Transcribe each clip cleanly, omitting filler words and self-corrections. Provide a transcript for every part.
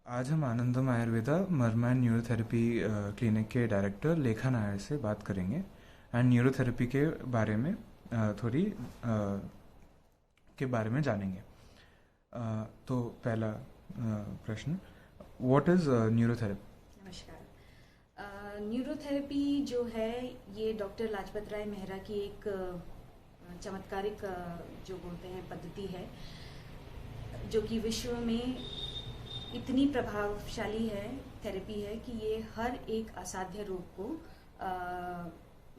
आज हम Anandam Ayurveda Marma and neurotherapy clinic के डायरेक्टर लेखा नायर से बात करेंगे एंड न्यूरोथेरेपी के बारे में थोड़ी के बारे में जानेंगे। तो पहला प्रश्न, व्हाट इज न्यूरोथेरेपी? नमस्कार। न्यूरोथेरेपी जो है ये डॉक्टर लाजपत राय मेहरा की एक चमत्कारिक जो बोलते हैं पद्धति है, जो कि विश्व में इतनी प्रभावशाली है थेरेपी है कि ये हर एक असाध्य रोग को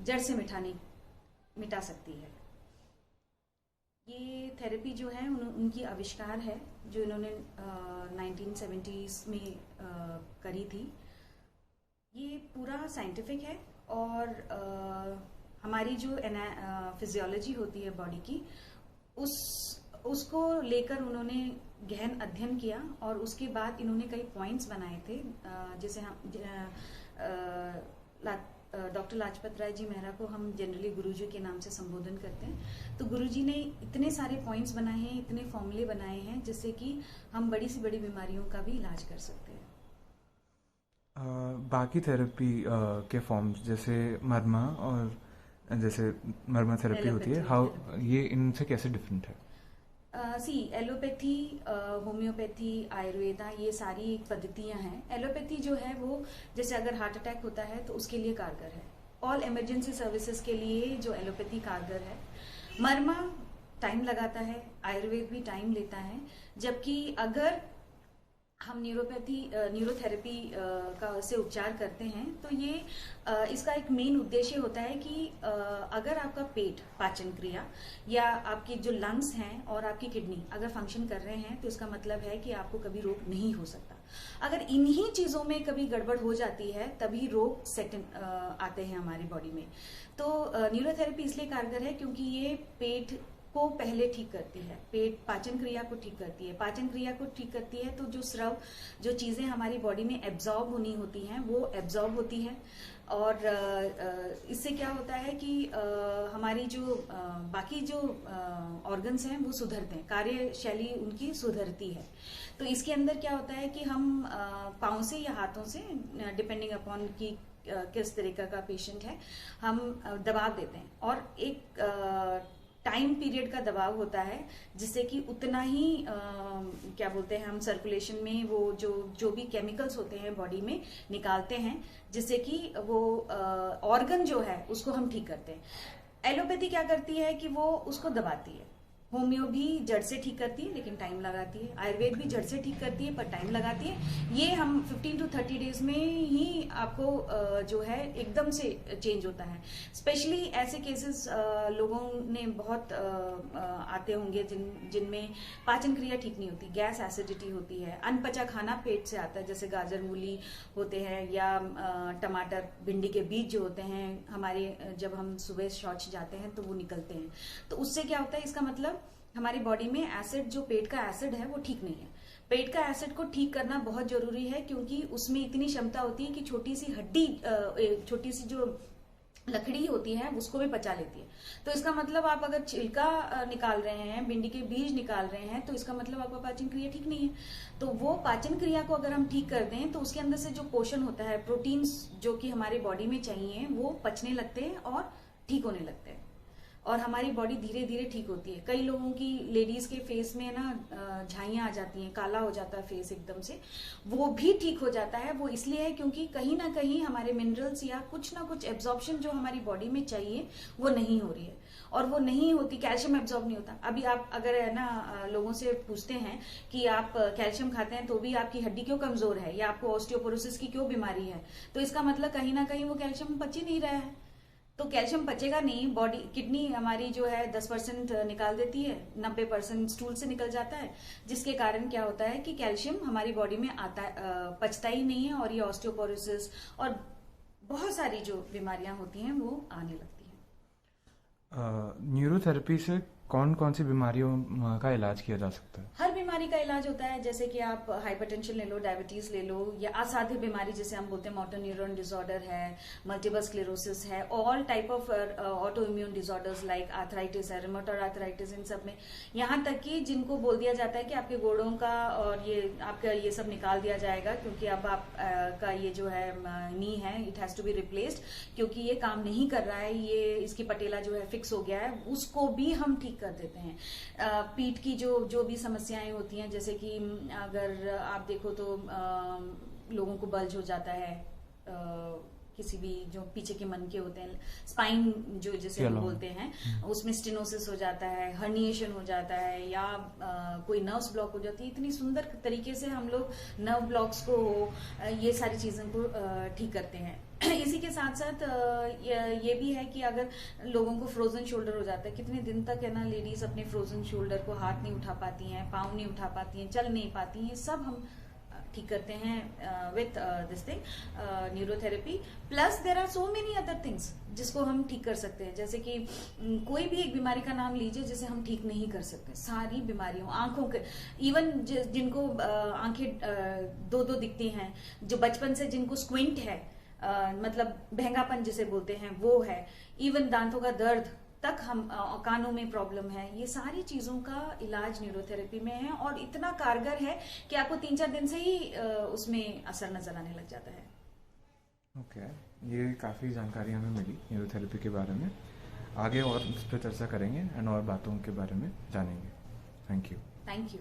जड़ से मिटा सकती है। ये थेरेपी जो है उनकी आविष्कार है जो इन्होंने 1970s में करी थी। ये पूरा साइंटिफिक है और हमारी जो फिजियोलॉजी होती है बॉडी की उसको लेकर उन्होंने गहन अध्ययन किया और उसके बाद इन्होंने कई पॉइंट्स बनाए थे, जैसे हम डॉक्टर लाजपत राय जी मेहरा को हम जनरली गुरुजी के नाम से संबोधन करते हैं। तो गुरुजी ने इतने सारे पॉइंट्स बनाए हैं, इतने फॉर्मूले बनाए हैं जिससे कि हम बड़ी से बड़ी बीमारियों का भी इलाज कर सकते हैं। बाकी थेरेपी के फॉर्म्स जैसे मर्मा और जैसे मर्मा थेरेपी होती है, हाउ ये इनसे कैसे डिफरेंट है? एलोपैथी, होम्योपैथी, आयुर्वेदा, ये सारी पद्धतियां हैं। एलोपैथी जो है वो जैसे अगर हार्ट अटैक होता है तो उसके लिए कारगर है। ऑल इमरजेंसी सर्विसेज के लिए जो एलोपैथी कारगर है। मर्मा टाइम लगाता है, आयुर्वेद भी टाइम लेता है, जबकि अगर हम न्यूरोथेरेपी का से उपचार करते हैं तो ये इसका एक मेन उद्देश्य होता है कि अगर आपका पेट, पाचन क्रिया या आपकी जो लंग्स हैं और आपकी किडनी अगर फंक्शन कर रहे हैं तो इसका मतलब है कि आपको कभी रोग नहीं हो सकता। अगर इन्हीं चीजों में कभी गड़बड़ हो जाती है तभी रोग आते हैं हमारी बॉडी में। तो न्यूरोथेरेपी इसलिए कारगर है क्योंकि ये पेट को पहले ठीक करती है, पेट पाचन क्रिया को ठीक करती है। पाचन क्रिया को ठीक करती है तो जो स्राव, जो चीजें हमारी बॉडी में एब्जॉर्ब होनी होती हैं वो एब्जॉर्ब होती है और इससे क्या होता है कि हमारी जो बाकी जो ऑर्गन्स हैं वो सुधरते हैं, कार्यशैली उनकी सुधरती है। तो इसके अंदर क्या होता है कि हम पाँव से या हाथों से, डिपेंडिंग अपॉन की किस तरीका का पेशेंट है, हम दबाव देते हैं और एक टाइम पीरियड का दबाव होता है जिससे कि उतना ही क्या बोलते हैं हम सर्कुलेशन में वो जो भी केमिकल्स होते हैं बॉडी में निकालते हैं, जिससे कि वो ऑर्गन जो है उसको हम ठीक करते हैं। एलोपैथी क्या करती है कि वो उसको दबाती है। होम्यो भी जड़ से ठीक करती है लेकिन टाइम लगाती है। आयुर्वेद भी जड़ से ठीक करती है पर टाइम लगाती है। ये हम 15 to 30 डेज में ही आपको जो है एकदम से चेंज होता है। स्पेशली ऐसे केसेस लोगों ने बहुत आते होंगे जिनमें पाचन क्रिया ठीक नहीं होती, गैस एसिडिटी होती है, अनपचा खाना पेट से आता है, जैसे गाजर मूली होते हैं या टमाटर भिंडी के बीज जो होते हैं हमारे, जब हम सुबह शौच जाते हैं तो वो निकलते हैं। तो उससे क्या होता है, इसका मतलब हमारी बॉडी में एसिड, जो पेट का एसिड है वो ठीक नहीं है। पेट का एसिड को ठीक करना बहुत जरूरी है क्योंकि उसमें इतनी क्षमता होती है कि छोटी सी हड्डी, छोटी सी जो लकड़ी होती है उसको भी पचा लेती है। तो इसका मतलब आप अगर छिलका निकाल रहे हैं, भिंडी के बीज निकाल रहे हैं, तो इसका मतलब आपका पाचन क्रिया ठीक नहीं है। तो वो पाचन क्रिया को अगर हम ठीक कर दें तो उसके अंदर से जो पोषण होता है, प्रोटीन्स जो कि हमारी बॉडी में चाहिए, वो पचने लगते हैं और ठीक होने लगते हैं और हमारी बॉडी धीरे धीरे ठीक होती है। कई लोगों की, लेडीज के फेस में ना झाइयां आ जाती हैं, काला हो जाता है फेस एकदम से, वो भी ठीक हो जाता है। वो इसलिए है क्योंकि कहीं ना कहीं हमारे मिनरल्स या कुछ ना कुछ एब्जॉर्प्शन जो हमारी बॉडी में चाहिए वो नहीं हो रही है और वो नहीं होती, कैल्शियम एब्जॉर्ब नहीं होता। अभी आप अगर है ना लोगों से पूछते हैं कि आप कैल्शियम खाते हैं तो भी आपकी हड्डी क्यों कमजोर है या आपको ऑस्टियोपोरोसिस की क्यों बीमारी है, तो इसका मतलब कहीं ना कहीं वो कैल्शियम पच ही नहीं रहा है। तो कैल्शियम पचेगा नहीं, बॉडी, किडनी हमारी जो है 10% निकाल देती है, 90% स्टूल से निकल जाता है, जिसके कारण क्या होता है कि कैल्शियम हमारी बॉडी में आता, पचता ही नहीं है और ये ऑस्टियोपोरोसिस और बहुत सारी जो बीमारियां होती हैं वो आने लगती हैं। न्यूरोथेरेपी से कौन कौन सी बीमारियों का इलाज किया जा सकता है? हर बीमारी का इलाज होता है, जैसे कि आप हाइपरटेंशन ले लो, डायबिटीज ले लो, या असाध्य बीमारी जिसे हम बोलते हैं मोटर न्यूरॉन डिसऑर्डर है, मल्टीपल स्क्लेरोसिस है, all type of auto immune disorders like arthritis है, रिमोटॉइड आर्थराइटिस, इन सब में, यहाँ तक कि जिनको बोल दिया जाता है कि आपके गोड़ों का और ये आपका ये सब निकाल दिया जाएगा क्योंकि अब आप का ये जो है नी है, it has to be replaced क्योंकि ये काम नहीं कर रहा है, ये इसकी पटेला जो है फिक्स हो गया है, उसको भी हम ठीक कर देते हैं। पीठ की जो भी समस्याएं होती हैं, जैसे कि अगर आप देखो तो लोगों को बल्ज हो जाता है, किसी भी जो पीछे के मन के होते हैं, स्पाइन जो जैसे हम बोलते हैं, उसमें स्टेनोसिस हो जाता है, हर्निएशन हो जाता है, या कोई नर्व्स ब्लॉक हो जाती है। इतनी सुंदर तरीके से हम लोग नर्व ब्लॉक्स को ये सारी चीजों को ठीक करते हैं। इसी के साथ साथ ये भी है कि अगर लोगों को फ्रोजन शोल्डर हो जाता है, कितने दिन तक है ना लेडीज अपने फ्रोजन शोल्डर को हाथ नहीं उठा पाती हैं, पाँव नहीं उठा पाती हैं, चल नहीं पाती हैं, सब हम ठीक करते हैं with this thing neurotherapy. Plus there are so many other things जिसको हम ठीक कर सकते हैं, जैसे कि कोई भी एक बीमारी का नाम लीजिए जिसे हम ठीक नहीं कर सकते। सारी बीमारियों, आंखों के, इवन जिनको आंखें दो दो दिखती हैं, जो बचपन से जिनको स्क्विंट है, मतलब बहंगापन जिसे बोलते हैं वो है, इवन दांतों का दर्द तक, हम कानों में प्रॉब्लम है, ये सारी चीजों का इलाज न्यूरोथेरेपी में है और इतना कारगर है कि आपको 3-4 दिन से ही उसमें असर नजर आने लग जाता है। ओके, ये काफ़ी जानकारी हमें मिली न्यूरोथेरेपी के बारे में। आगे और इस पर चर्चा करेंगे एंड और बातों के बारे में जानेंगे। Thank you. Thank you.